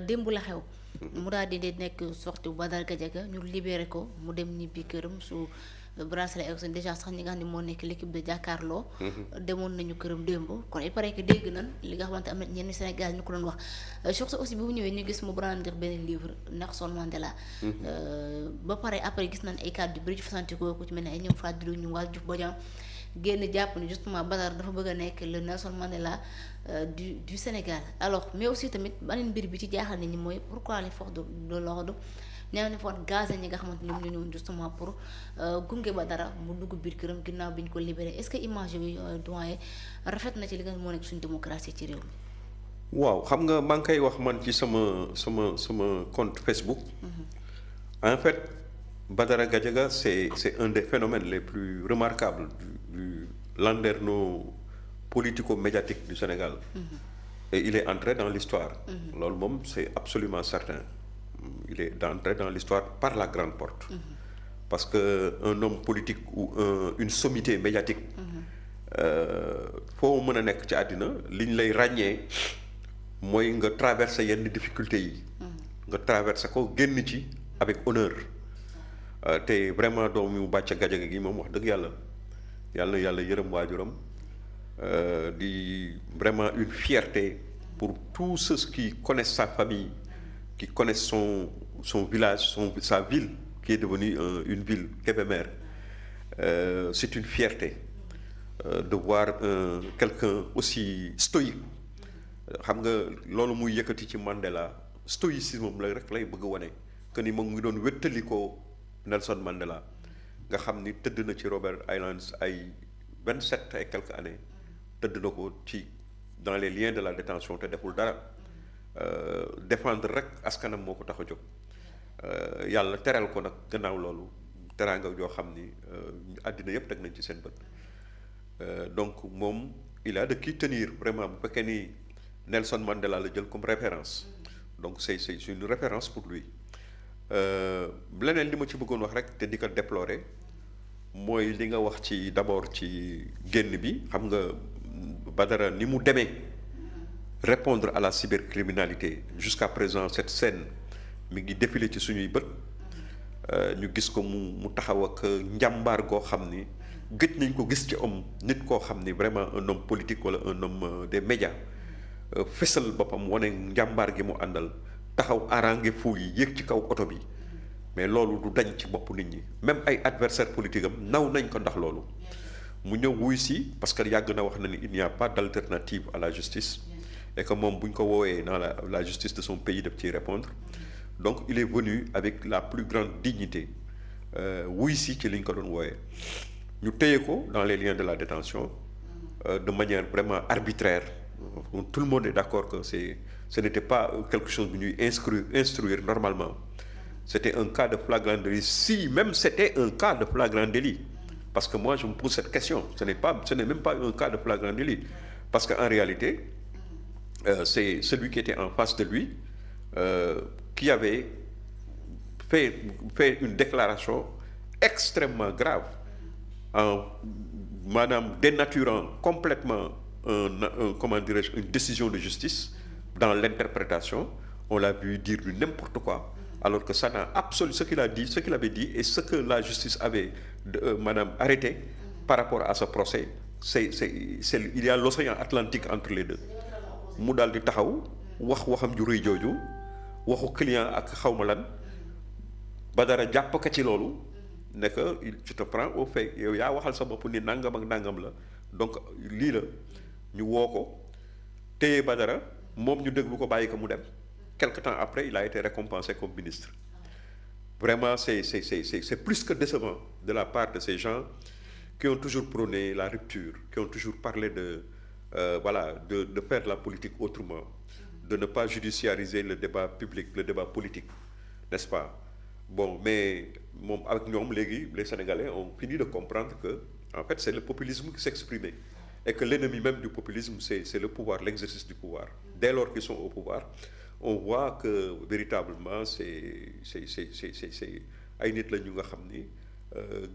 démb la xew. mu daal di nekk sorti bu Badara Gadiaga ñu libéré ko mu dem ñibbi këram su bracelet ak déjà sax ñi nga xam ne moo nekk l'équipe de Jakaarlo. demoon nañu këram démb kon il paraît que dégg nañ li nga xamante am na ñenn Sénégal ñu ko doon wax surtout aussi bi mu ñëwee ñu gis mu brandir benn livre Nelson Mandela. ba pare après gis nañ ay kàddu yu bëri ci fasantikoo ku ci mel ne ay ñoom Fadilou ñu Waly Diouf Bodian génn jàpp ni justement Badara dafa bëgg a nekk le Nelson Mandela du Sénégal alors mais aussi tamit beneen mbir bi ci jaaxal nit ñi mooy pourquoi les forces de l'ordre nee nañu fa gazé ñi nga xamante ñoom ñu ñëwoon justement pour gunge Badara mu dugg biir këram ginnaaw bi ñu ko libéré est-ce que image yooyu doyen rafet na ci li nga moo nekk suñu démocratie ci réew mi. waaw xam nga maa ngi koy wax man ci sama compte Facebook. En fait Badara Gadiaga c'est un des phénomènes les plus remarquables du landerneau politico-médiatique du Sénégal. Et il est entré dans l'histoire. Loolu moom c'est absolument certain. Il est entré dans l'histoire par la grande porte. Parce que un homme politique ou une sommité médiatique foo mën a nekk ci àddina li ñu lay ràññee mooy nga traverser yenn difficultés yi. nga traverser ko génn ci avec honneur. te vraiment doomu Bàcca Gadiaga gi moom wax dëgg yàlla yàlla yërëm waajuram di vraiment une fierté pour tous ceux qui connaissent sa famille qui connaissent son village sa ville qui est devenue une ville Kébémer. C'est une fierté de voir quelqu'un aussi stoïque xam nga loolu muy yëkkati ci Mandela stoïcisme moom la rek lay bëgg a wane que ni moom ngi doon wéttali ko Nelson Mandela nga xam ni tëdd na ci Robben Island ay 27 et quelques années tëdd na ko ci dans les liens de la détention te deful dara défendre rek askanam moo ko tax a jóg yàlla teral ko nag gannaaw loolu teraanga joo xam ni àddina yépp teg nañ ci seen bët donc moom il a de qui tenir vraiment bu fekkee ni Nelson Mandela la jël comme référence donc c'est une référence pour lui. Leneen li ma ci bëggoon wax rek te di ko déplorer mooy li nga wax ci d'abord ci génn bi xam nga Badara ni mu demee répondre à la cybercriminalité jusqu'à présent cette scène mi ngi défilé ci suñuy bët ñu gis ko mu taxaw ak njàmbaar goo xam ni gëj nañ ko gis ci homme nit koo xam ni vraiment un homme politique wala un homme des médias fësal boppam wane njàmbaar gi mu àndal taxaw arrangé fu yi yéeg ci kaw oto bi mais loolu du dañ ci bopp nit ñi même ay adversaire politique am naw nañ ko ndax loolu mu ñëw wuy si parce que yàgg na wax na ni il n'y a pas d'alternative à la justice et que moom bu ñu ko woowee dans la justice de son pays daf ciy répondre donc il est venu avec la plus grande dignité wuy si ci li ñu ko doon wooyee ñu téye ko dans les liens de la détention de manière vraiment arbitraire tout le monde est d'accord que ce n'était pas quelque chose bu ñuy instruire normalement c'était un cas de flagrant délit si même c'était un cas de flagrant délit parce que moi je me pose cette question ce n'est même pas un cas de flagrant délit parce que en réalité c'est celui qui était en face de lui qui avait fait une déclaration extrêmement grave en maanaam dénaturant complètement comment dirais-je une décision de justice dans l'interprétation on l'a vu dire du n'importe quoi alors que ça n'a absolument ce qu'il avait dit et ce que la justice avait arrêté par rapport à ce procès c'est il y a l'océan Atlantique entre les deux mu daal di taxaw waxam ju rëy jooju waxu client ak xawma lan Badara jàpp ko ci loolu ne que tu te prends au fait yow yaa waxal sa bopp ni nangam ak nangam la donc lii la ñu woo ko téye Badara moom ñu déglu ko bàyyi ko mu dem quelque temps après il a été récompensé comme ministre vraiment c'est plus que décevant de la part de ces gens qui ont toujours prôné la rupture qui ont toujours parlé de faire la politique autrement de ne pas judiciariser le débat public le débat politique n'est-ce pas bon mais moom avec ñoom léegi les Sénégalais ont fini de comprendre que en fait c'est le populisme qui s'exprimait et que l'ennemi même du populisme c'est le pouvoir l'exercice du pouvoir dès lors qu'ils sont au pouvoir on voit que véritablement c'est ay nit la ñu nga xam ni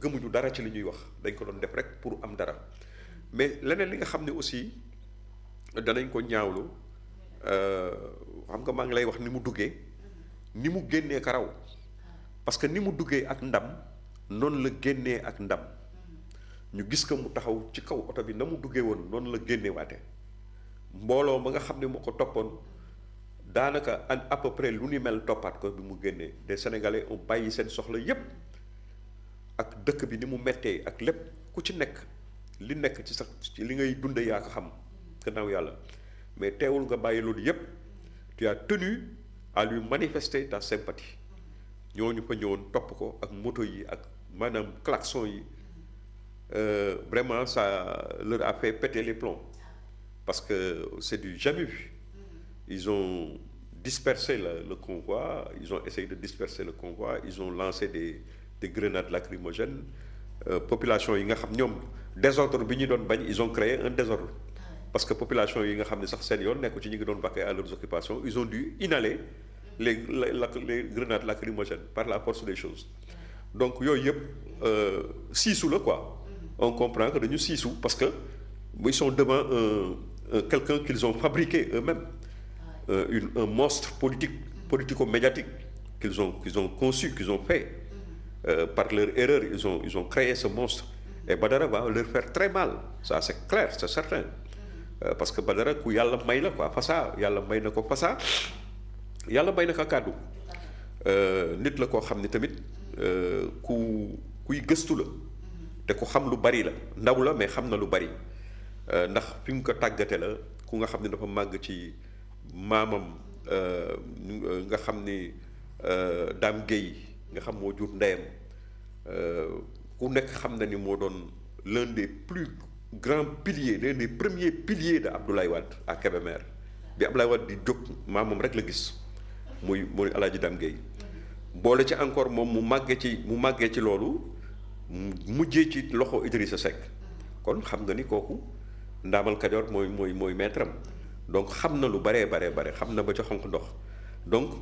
gëmuñu dara ci li ñuy wax dañ ko doon def rek pour am dara mais leneen li nga xam ne aussi danañ ko ñaawlu xam nga maa ngi lay wax ni mu duggee ni mu génnee ka raw parce que ni mu duggee ak ndam noonu la génnee ak ndam ñu gis ko mu taxaw ci kaw oto bi na mu duggee woon noonu la génne waate mbooloo ba nga xam ne moo ko toppoon daanaka à peu près lu ni mel toppaat ko bi mu génnee des Sénégalais ont bàyyi seen soxla yépp ak dëkk bi ni mu mettee ak lépp ku ci nekk li nekk ci sax ci li ngay dunde yaa ko xam gannaaw yàlla mais teewul nga bàyyi loolu yépp tu as tenu à lui manifester ta sympathie ñooñu fa ñëwoon topp ko ak moto yi ak maanaam klaxon yi vraiment ça leur a fait péter les plombs parce que c'est du jamais vu. Ils ont dispersé le convoi, ils ont essayé de disperser le convoi, ils ont lancé des grenades lacrymogènes. Population yi nga xam ñoom désordre bi ñu doon bañ ils ont créé un désordre parce que population yi nga xam ne sax seen yoon nekku ci ñu ngi doon vaquer à leurs occupations ils ont dû inhaler les grenades lacrymogènes par la force des choses. Donc yooyu yëpp siisu la quoi. On comprend que dañu siisu parce que ils sont devant quelqu'un qu'ils ont fabriqué eux-mêmes. Un monstre politico-médiatique qu'ils ont conçu, qu'ils ont fait. Par leur erreur, ils ont créé ce monstre. Et Badara va leur faire très mal. Ça, c'est clair, c'est certain. Parce que Badara, ku yàlla may la quoi fasaa yàlla may na ko fasaa yàlla may na ko kàddu nit la koo xam ne tamit kuy gëstu la te ku xam lu bari la ndaw la mais xam na lu bari ndax fi mu ko tàggate la ku nga xam ne dafa màgg ci maamam nga xam ni Dame Gueye nga xam moo jur ndeyam ku nekk xam na ni moo doon l'un des plus grands piliers l'un des premiers piliers de Abdoulaye Wade à Kébémer bi Abdoulaye Wade di jóg maamam rek la gis muy Alaaji Dame Gueye boole ci encore moom mu màggee ci loolu mujjee ci loxo Idrissa Seck kon xam nga ni kooku Ndaamal Kajoor mooy maître am donc xam na lu bare xam na ba ca xonq ndox donc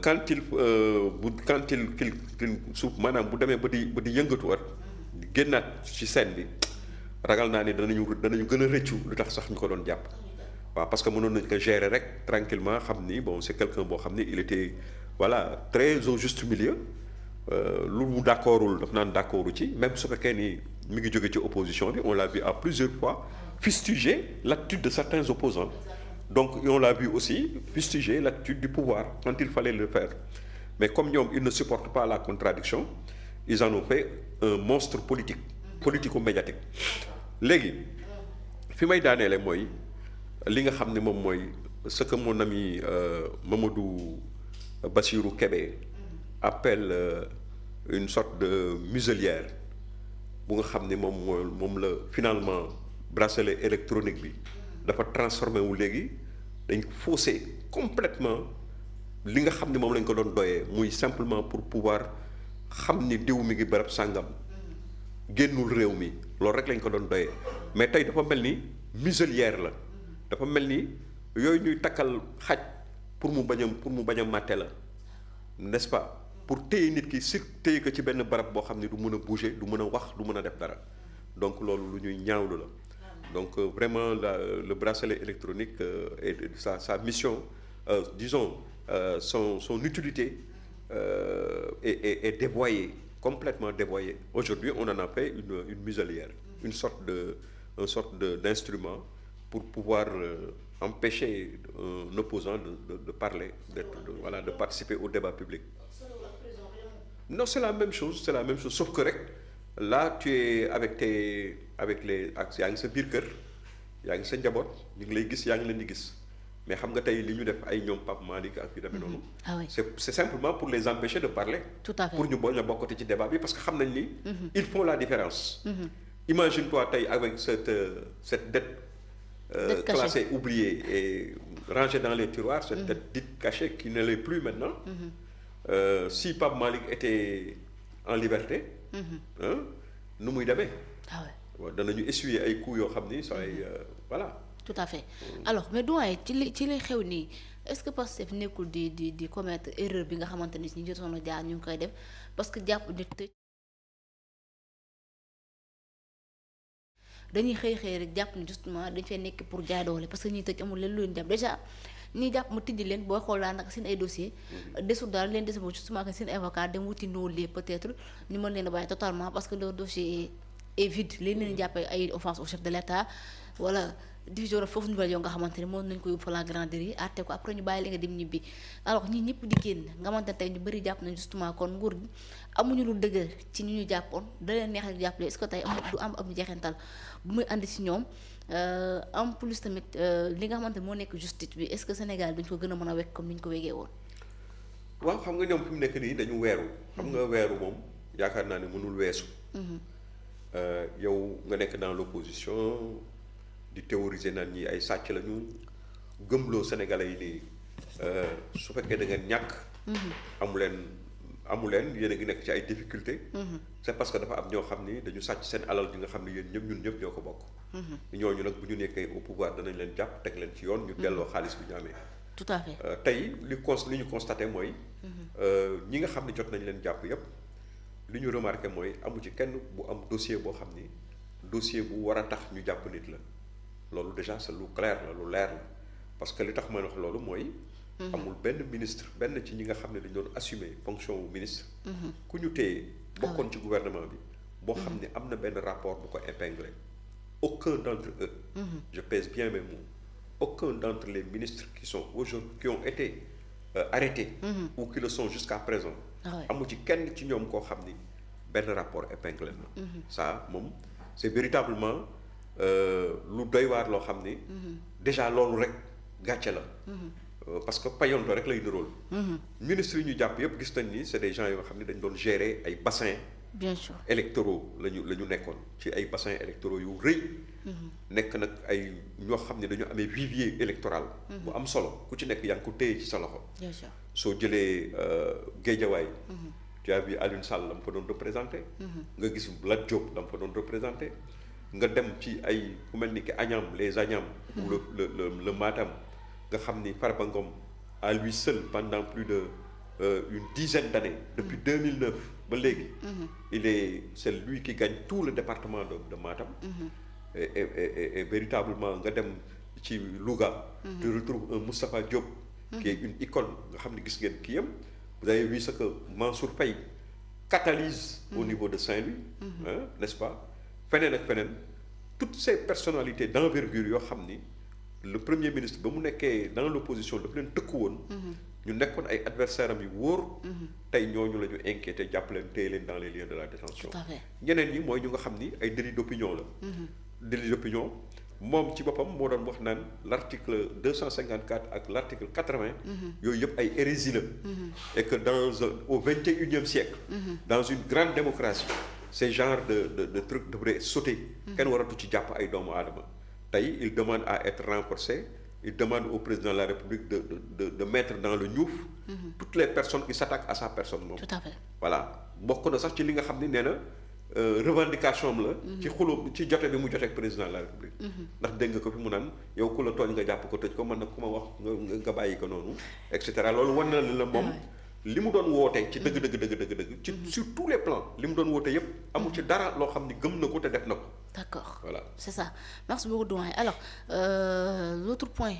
quand il suuf maanaam bu demee ba di yëngatuwaat génnaat ci scène bi ragal naa ni danañu gën a rëccu lu tax sax ñu ko doon jàpp waaw parce que mënoon nañ ko gérer rek tranquillement xam ni bon c'est quelqu'un boo xam ni il était voilà très au juste milieu lu mu d'accordul daf naan d'accordu ci même su fekkee ni mi ngi jóge ci opposition bi on l'a vu à plusieurs fois fustiger l'attitude de certains opposants donc on l'a vu aussi fustiger l'attitude du pouvoir quand il fallait le faire mais comme ñoom ils ne supportent pas la contradiction ils en ont fait un monstre politico-médiatique léegi fi may daaneele mooy li nga xam ne moom mooy ce que mon ami Mamadou Bassirou Kébé appelle une sorte de muselière bu nga xam ne moom la finalement bracelet électronique bi dafa transformé wu léegi dañ faussé complètement li nga xam ne moom lañ ko doon doyee muy simplement pour pouvoir xam ni diw mi ngi barab sàngam génnul réew mi loolu rek lañ ko doon doyee mais tey dafa mel ni muselière la dafa mel ni yooyu ñuy takkal xaj pour mu bañ a màtte la n'est-ce pas pour téye nit ki téye ko ci benn barab boo xam ne du mën a bouger du mën a wax du mën a def dara donc loolu lu ñuy ñaawlu la donc vraiment le bracelet électronique et sa mission disons son utilité est dévoyée complètement dévoyée. Aujourd'hui on en a fait une muselière une sorte d'instrument pour pouvoir empêcher un opposant de parler de participer au débat public. Non, c'est la même chose sauf que rek là tu es avec yaa ngi sa biir kër yaa ngi sa njaboot ñu ngi lay gis yaa ngi leen di gis mais xam nga tey li ñu def ay ñoom Pape Malick ak yu demee noonu. c'est simplement pour les empêcher de parler. Tout à fait. Pour ñu bañ a bokkati ci débat bi parce que xam nañ ni. ils font la différence. Imagine-toi tey avec cette dette classée, oubliée et rangée dans les tiroirs, cette dette dite cachée qui ne l'est plus maintenant. Si Pape Malick était en liberté. nu muy demee. waaw danañu essuyer ay coups yoo xam ni saa yi voilà. Tout à fait alors mais doyen ci li xew nii est-ce que Pastef nekkul di commettre erreur bi nga xamante ni ñu jotoon a jaar ñu ngi koy def parce que jàpp nit tëj dañuy xëy rek jàpp ne justement dañ fay nekk pour jaay doole parce que ñuy tëj amul leen lu leen jàpp déjà ñuy jàpp ma tijji leen booy xool daanaka seen ay dossier desul daal leen dese moom justement que seen avocat dem wuti ndóolee peut-être ñu mën leen a bàyyi totalement parce que leur dossier est vide leen leen jàppee ay offense au chef de l'État wala division de fausse nouvelle yoo nga xamante ne moom nañ ko yóbbu flagrant délit àtte ko après ñu bàyyi la nga dem ñibbi alors ñii ñëpp di génn nga xamante ne tey ñu bëri jàpp nañ justement kon nguur gi amuñu lu dëgër ci ñu jàppoon da leen neex rek jàppale est-ce que tey du am jeexintal bu muy andi ci ñoom en plus tamit li nga xamante ne moo nekk justice bi est-ce que Sénégal duñ ko gën a mën a wekk comme ni ñu ko wegee woon. waaw xam nga ñoom fi mu nekk nii dañu weeru. xam nga weeru moom yaakaar naa ne mënul weesu. yow nga nekk dans l'opposition di théoriser naan ñi ay sàcc lañu gëmloo Sénégalais yi nii su fekkee da ngeen ñàkk. amu leen yéen a ngi nekk ci ay difficultés. c'est parce que dafa am ñoo xam ni dañu sàcc seen alal ji nga xam ni yéen ñëpp ñun ñëpp ñoo ko bokk. ñooñu nag bu ñu nekkee au pouvoir danañ leen jàpp teg leen ci yoon ñu delloo xaalis bi ñu amee. tout à fait tey li ñu constaté mooy. ñi nga xam ne jot nañ leen jàpp yépp li ñu remarqué mooy amu ci kenn bu am dossier boo xam ni dossier bu war a tax ñu jàpp nit la loolu déjà c'est lu clair la lu leer la parce que li tax ma wax loolu mooy. amul benn ministre benn ci ñi nga xam ne dañu doon assumer fonction wu ministre. ku ñu téye bokkoon ci gouvernement bi. boo xam ne am na benn rapport bu ko épinglé. aucun d'entre eux. je pèse bien mes mots. aucun d'entre les ministres qui sont aujourd'hui qui ont été arrêtés. ou qui le sont jusqu'à présent. amu ci kenn ci ñoom koo xam ni benn rapport épinglé na. ça moom c'est véritablement lu doy waar loo xam ni. déjà loolu rek gàcce la. parce que payonto rek lay nirool. ministres yi ñu jàpp yëpp gis nañ ni c'est des gens yoo xam ne dañ doon gérer ay bassins. bien sûr électoraux la ñu nekkoon ci ay bassins électoraux yu rëy. nekk nag ay ñoo xam ne dañu amee vivier électoral. bu am solo ku ci nekk yaa ngi ko téye ci sa loxo. bien sûr soo jëlee Guédiawaye. tu as vu Alioune Sall la mu fa doon représenté. nga gis Lat Diop la mu fa doon représenté. nga dem ci ay ku mel ni ki Agnam les Agnam. ou le Matam. nga xam ni Farba Ngom à lui seul pendant plus de une dizaine d'années depuis 2009 ba léegi c'est lui qui gagne tout le département de Matam et véritablement nga dem ci Louga tu retrouves un Moustapha Diop qui est une icône nga xam ne gis ngeen kii yam vous avez vu ce que Mansour Faye catalyse au niveau de Saint-Louis n'est-ce pas feneen ak feneen toutes ces personnalités d'envergure yoo xam ni le premier ministre ba mu nekkee dans l'opposition dafa leen tëkku woon. ñu nekkoon ay adversaires am yu wóor. tey ñooñu la ñu inquiété jàpp leen téye leen dans les lieux de la détention. ñeneen ñi mooy ñu nga xam ni ay délits d'opinion la. délit d'opinion moom ci boppam moo doon wax naan l'article 254 ak l'article 80. yooyu yëpp ay hérésie la. et que au 21e siècle. dans une grande démocratie ces genres de trucs devraient sauter. kenn waratu ci jàpp ay doomu aadama. tey il demande à être renforcé il demande au président de la République de mettre dans le ñuuf toutes les personnes qui s'attaquent à sa personne moom. tout à fait voilà bokk na sax ci li nga xam ni nee na revendication am la. ci xulóom ci jote bi mu jote ak président de la République. ndax dégg nga ko fi mu naan yow ku la tooñ nga jàpp ko tëj ko man nag ku ma wax nga bàyyi ko noonu et cetera loolu wan na la moom. li mu doon woote ci dëgg. ci sur tous les plans li mu doon woote yépp amul ci dara loo xam ni gëm na ko te def na ko. d'accord voilà c'est ça merci beaucoup doyen alors l'autre point